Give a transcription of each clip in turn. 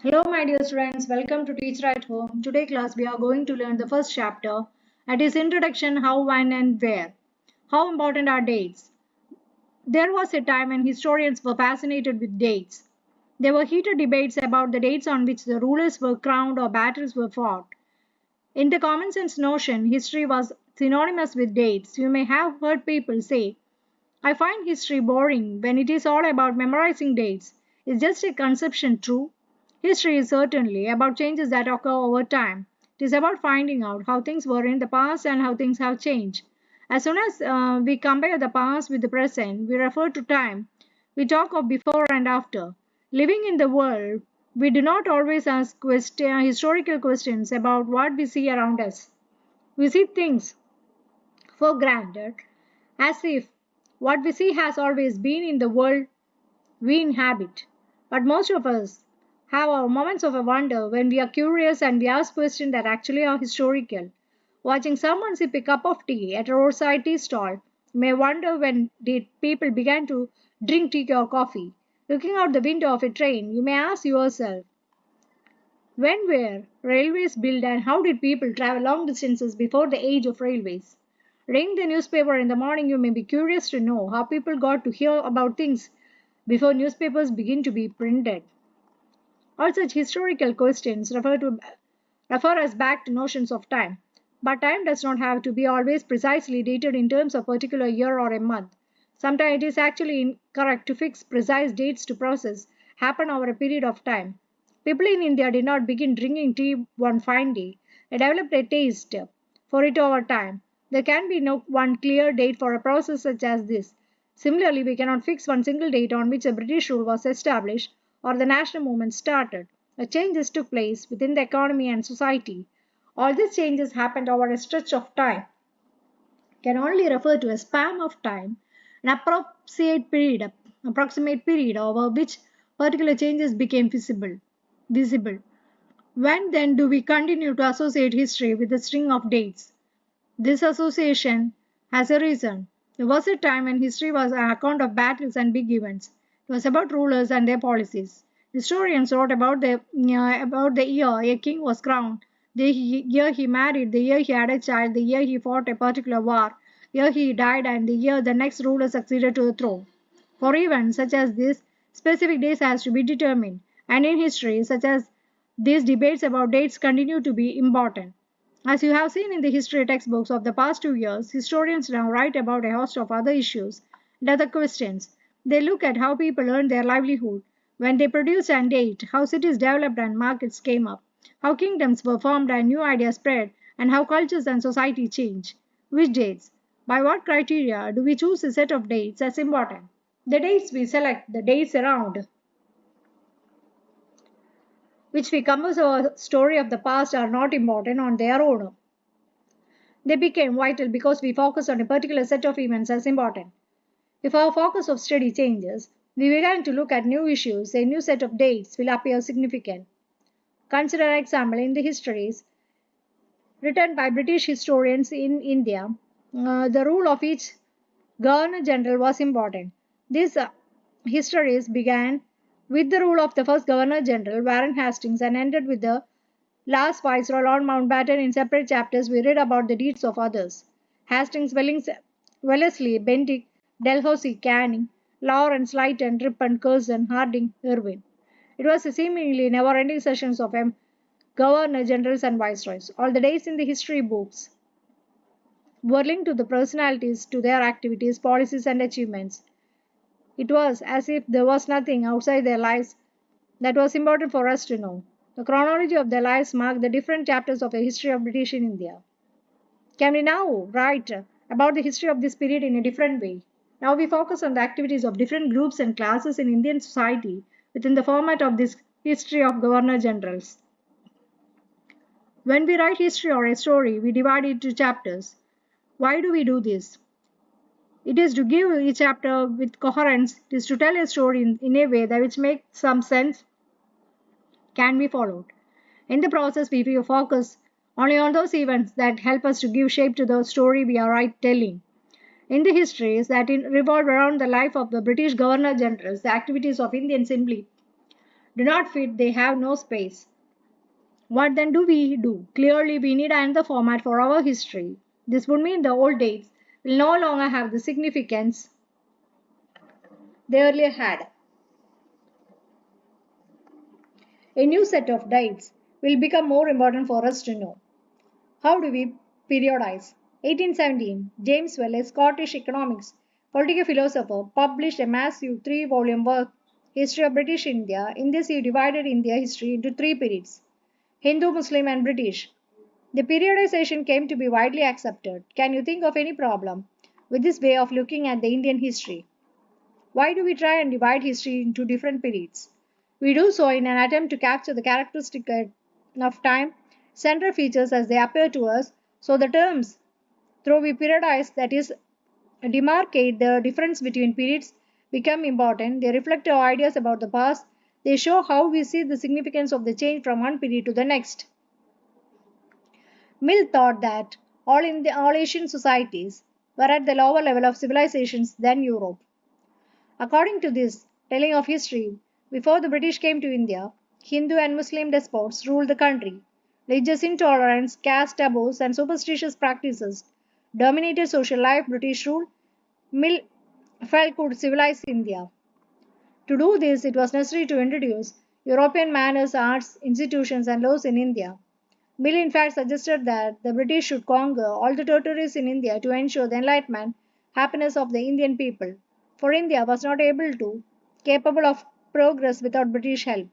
Hello, my dear friends. Welcome to Teacher at Home. Today, class, we are going to learn the first chapter. That is Introduction: How, When, and Where. How important are dates? There was a time when historians were fascinated with dates. There were heated debates about the dates on which the rulers were crowned or battles were fought. In the common sense notion, history was synonymous with dates. You may have heard people say, I find history boring when it is all about memorizing dates. Is just a conception true? History is certainly about changes that occur over time. It is about finding out how things were in the past and how things have changed. As soon as we compare the past with the present, we refer to time. We talk of before and after. Living in the world, we do not always ask historical questions about what we see around us. We see things for granted as if what we see has always been in the world we inhabit. But most of us have our moments of wonder when we are curious and we ask questions that actually are historical. Watching someone sip a cup of tea at a roadside tea stall, you may wonder when did people began to drink tea or coffee. Looking out the window of a train, you may ask yourself, when were railways built and how did people travel long distances before the age of railways? Reading the newspaper in the morning, you may be curious to know how people got to hear about things before newspapers begin to be printed. All such historical questions refer us back to notions of time. But time does not have to be always precisely dated in terms of a particular year or a month. Sometimes it is actually incorrect to fix precise dates to process happen over a period of time. People in India did not begin drinking tea one fine day. They developed a taste for it over time. There can be no one clear date for a process such as this. Similarly, we cannot fix one single date on which a British rule was established or the national movement started. The changes took place within the economy and society. All these changes happened over a stretch of time, can only refer to a span of time, an approximate period over which particular changes became visible. When then do we continue to associate history with a string of dates? This association has a reason. There was a time when history was an account of battles and big events. It was about rulers and their policies. Historians wrote about the year a king was crowned, the year he married, the year he had a child, the year he fought a particular war, the year he died, and the year the next ruler succeeded to the throne. For events such as this, specific dates has to be determined, and in history, such as these debates about dates continue to be important. As you have seen in the history textbooks of the past 2 years, historians now write about a host of other issues and other questions. They look at how people earned their livelihood, when they produced and ate, how cities developed and markets came up, how kingdoms were formed and new ideas spread, and how cultures and society change. Which dates? By what criteria do we choose a set of dates as important? The dates we select, the dates around which we compose our story of the past are not important on their own. They became vital because we focus on a particular set of events as important. If our focus of study changes, we began to look at new issues, a new set of dates will appear significant. Consider an example in the histories written by British historians in India. The rule of each Governor General was important. These histories began with the rule of the first Governor General, Warren Hastings, and ended with the last Viceroy, Lord Mountbatten. In separate chapters, we read about the deeds of others. Hastings, Wellesley, Bentinck, Dalhousie, Canning, Lawrence, Lytton, Ripon, Curzon, Harding, Irvine. It was a seemingly never-ending sessions of Governor Generals and Viceroys. All the days in the history books were linked to the personalities, to their activities, policies, and achievements. It was as if there was nothing outside their lives that was important for us to know. The chronology of their lives marked the different chapters of the history of British in India. Can we now write about the history of this period in a different way? Now we focus on the activities of different groups and classes in Indian society within the format of this history of Governor Generals. When we write history or a story, we divide it into chapters. Why do we do this? It is to give each chapter with coherence. It is to tell a story in a way that which makes some sense can be followed. In the process, we focus only on those events that help us to give shape to the story we are telling. In the histories that revolve around the life of the British Governor Generals, the activities of Indians simply do not fit, they have no space. What then do we do? Clearly, we need another format for our history. This would mean the old dates will no longer have the significance they earlier had. A new set of dates will become more important for us to know. How do we periodize? 1817, James Well, a Scottish economics, political philosopher, published a massive three-volume work, History of British India. In this, he divided India history into three periods: Hindu, Muslim, and British. The periodization came to be widely accepted. Can you think of any problem with this way of looking at the Indian history? Why do we try and divide history into different periods? We do so in an attempt to capture the characteristic of time, central features as they appear to us, so the terms through we periodize, that is, demarcate the difference between periods, become important. They reflect our ideas about the past. They show how we see the significance of the change from one period to the next. Mill thought that all Asian societies were at the lower level of civilizations than Europe. According to this telling of history, before the British came to India, Hindu and Muslim despots ruled the country. Religious intolerance, caste taboos, and superstitious practices dominated social life. British rule, Mill felt, could civilize India. To do this, it was necessary to introduce European manners, arts, institutions, and laws in India. Mill in fact suggested that the British should conquer all the territories in India to ensure the enlightenment, happiness of the Indian people, for India was not capable of progress without British help.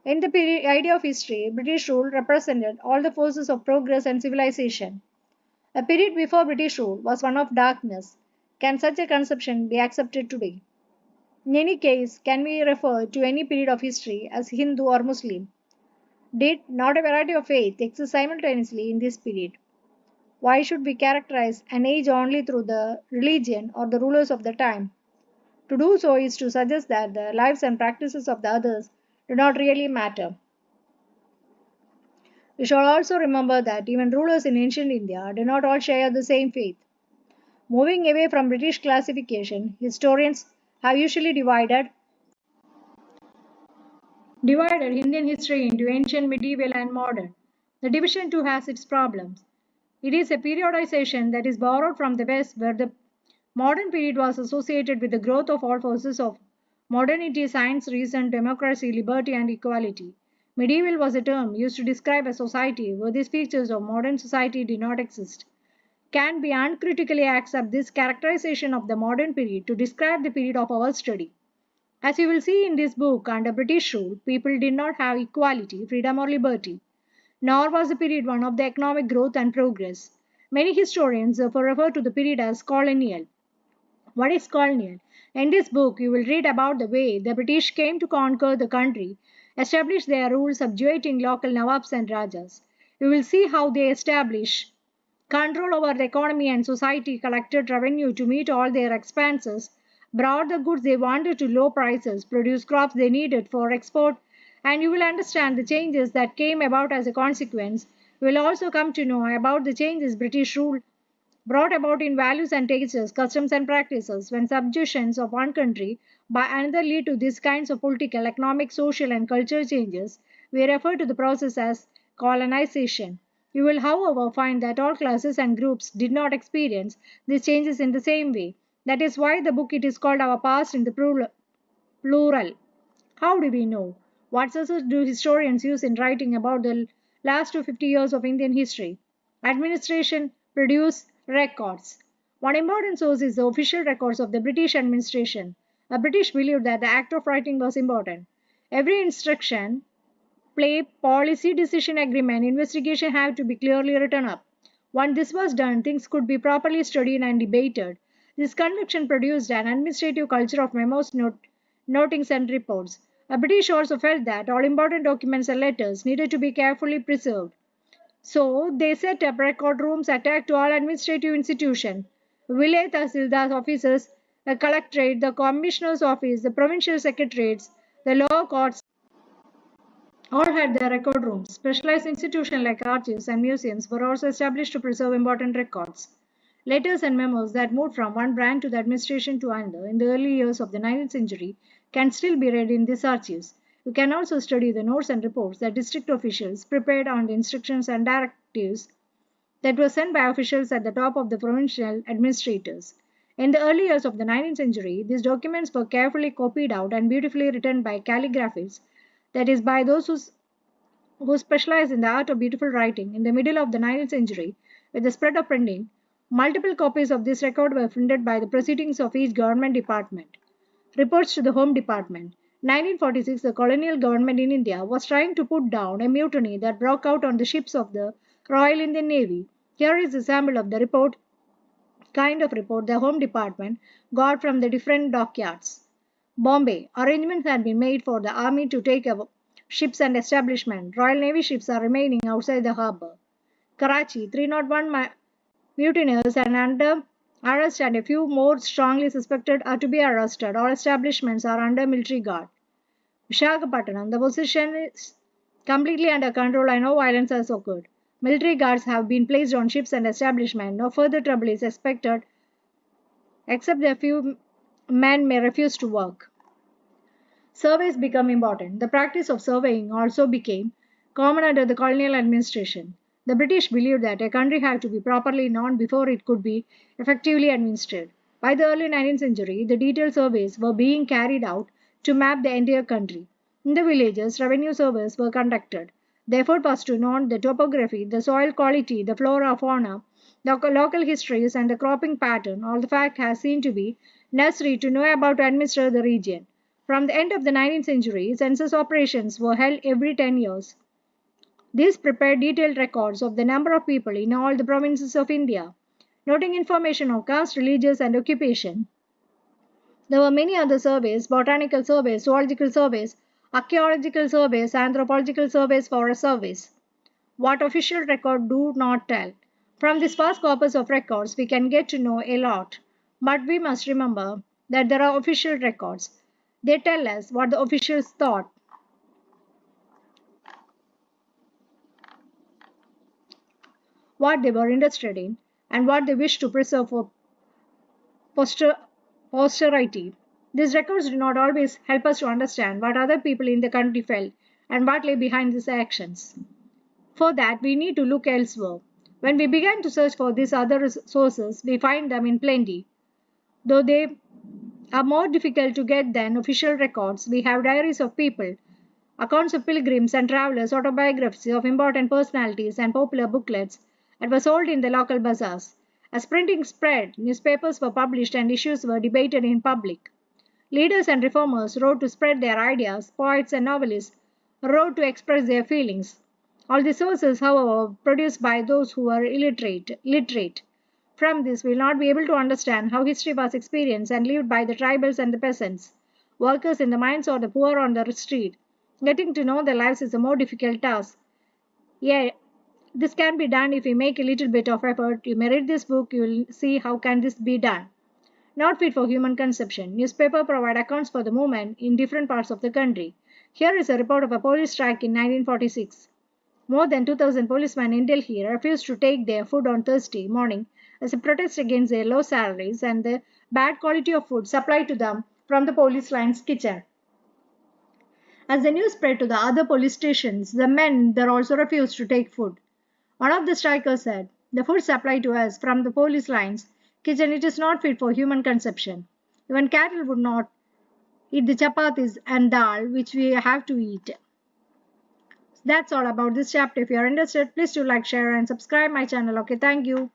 In the idea of history, British rule represented all the forces of progress and civilization. A period before British rule was one of darkness. Can such a conception be accepted today? In any case, can we refer to any period of history as Hindu or Muslim? Did not a variety of faith exist simultaneously in this period? Why should we characterize an age only through the religion or the rulers of the time? To do so is to suggest that the lives and practices of the others do not really matter. We should also remember that even rulers in ancient India did not all share the same faith. Moving away from British classification, historians have usually divided Indian history into ancient, medieval, and modern. The division too has its problems. It is a periodization that is borrowed from the West, where the modern period was associated with the growth of all forces of modernity, science, reason, democracy, liberty, and equality. Medieval was a term used to describe a society where these features of modern society did not exist. Can we uncritically accept this characterization of the modern period to describe the period of our study? As you will see in this book, under British rule, people did not have equality, freedom, or liberty, nor was the period one of the economic growth and progress. Many historians therefore refer to the period as colonial. What is colonial? In this book, you will read about the way the British came to conquer the country, establish their rule, subjugating local Nawabs and Rajas. You will see how they establish control over the economy and society, collected revenue to meet all their expenses, brought the goods they wanted to low prices, produced crops they needed for export, and you will understand the changes that came about as a consequence. You will also come to know about the changes British rule brought about in values and tastes, customs and practices. When subjugations of one country by another lead to these kinds of political, economic, social, and cultural changes, we refer to the process as colonization. You will, however, find that all classes and groups did not experience these changes in the same way. That is why the book it is called Our Past in the Plural. How do we know? What sources do historians use in writing about the last 250 years of Indian history? Administration produce records. One important source is the official records of the British administration. The British believed that the act of writing was important. Every instruction, play, policy, decision, agreement, investigation have to be clearly written up. Once this was done, things could be properly studied and debated. This conviction produced an administrative culture of memos, notings, and reports. The British also felt that all important documents and letters needed to be carefully preserved. So they set up record rooms attached to all administrative institutions, village tahsildar offices, the collectorate, the commissioner's office, the provincial secretariats, the law courts, all had their record rooms. Specialized institutions like archives and museums were also established to preserve important records. Letters and memos that moved from one branch to the administration to another in the early years of the 19th century can still be read in these archives. You can also study the notes and reports that district officials prepared on the instructions and directives that were sent by officials at the top of the provincial administrators. In the early years of the 19th century, these documents were carefully copied out and beautifully written by calligraphists, that is, by those who specialized in the art of beautiful writing. In the middle of the 19th century, with the spread of printing, multiple copies of this record were printed by the proceedings of each government department. Reports to the Home Department. 1946, the colonial government in India was trying to put down a mutiny that broke out on the ships of the Royal Indian Navy. Here is a sample of the kind of report the Home Department got from the different dockyards. Bombay. Arrangements had been made for the army to take ships and establishment. Royal Navy ships are remaining outside the harbour. Karachi. 301 mutineers and under arrest and a few more strongly suspected are to be arrested. All establishments are under military guard. Visakhapatnam. The position is completely under control and no violence has occurred. Military guards have been placed on ships and establishment. No further trouble is expected except that a few men may refuse to work. Surveys become important. The practice of surveying also became common under the colonial administration. The British believed that a country had to be properly known before it could be effectively administered. By the early 19th century, the detailed surveys were being carried out to map the entire country. In the villages, revenue surveys were conducted. The effort was to know the topography, the soil quality, the flora, fauna, the local histories, and the cropping pattern. All the fact has seen to be necessary to know about to administer the region. From the end of the 19th century, census operations were held every 10 years. These prepared detailed records of the number of people in all the provinces of India, noting information of caste, religious, and occupation. There were many other surveys: botanical surveys, zoological surveys, archaeological surveys, anthropological surveys, forest surveys. What official records do not tell. From this vast corpus of records, we can get to know a lot. But we must remember that there are official records. They tell us what the officials thought, what they were interested in, and what they wished to preserve for posterity. These records do not always help us to understand what other people in the country felt and what lay behind these actions. For that, we need to look elsewhere. When we began to search for these other sources, we find them in plenty. Though they are more difficult to get than official records, we have diaries of people, accounts of pilgrims and travelers, autobiographies of important personalities, and popular booklets that were sold in the local bazaars. As printing spread, newspapers were published and issues were debated in public. Leaders and reformers wrote to spread their ideas, poets and novelists wrote to express their feelings. All the sources, however, were produced by those who were literate. From this, we will not be able to understand how history was experienced and lived by the tribals and the peasants, workers in the mines or the poor on the street. Getting to know their lives is a more difficult task. Yeah, this can be done if we make a little bit of effort. You may read this book, you will see how can this be done. Not fit for human consumption. Newspapers provide accounts for the movement in different parts of the country. Here is a report of a police strike in 1946. More than 2,000 policemen in Delhi refused to take their food on Thursday morning as a protest against their low salaries and the bad quality of food supplied to them from the police line's kitchen. As the news spread to the other police stations, the men there also refused to take food. One of the strikers said, "The food supplied to us from the police lines kitchen, it is not fit for human consumption. Even cattle would not eat the chapatis and dal which we have to eat." That's all about this chapter. If you are interested, please do like, share and subscribe my channel. Okay, thank you.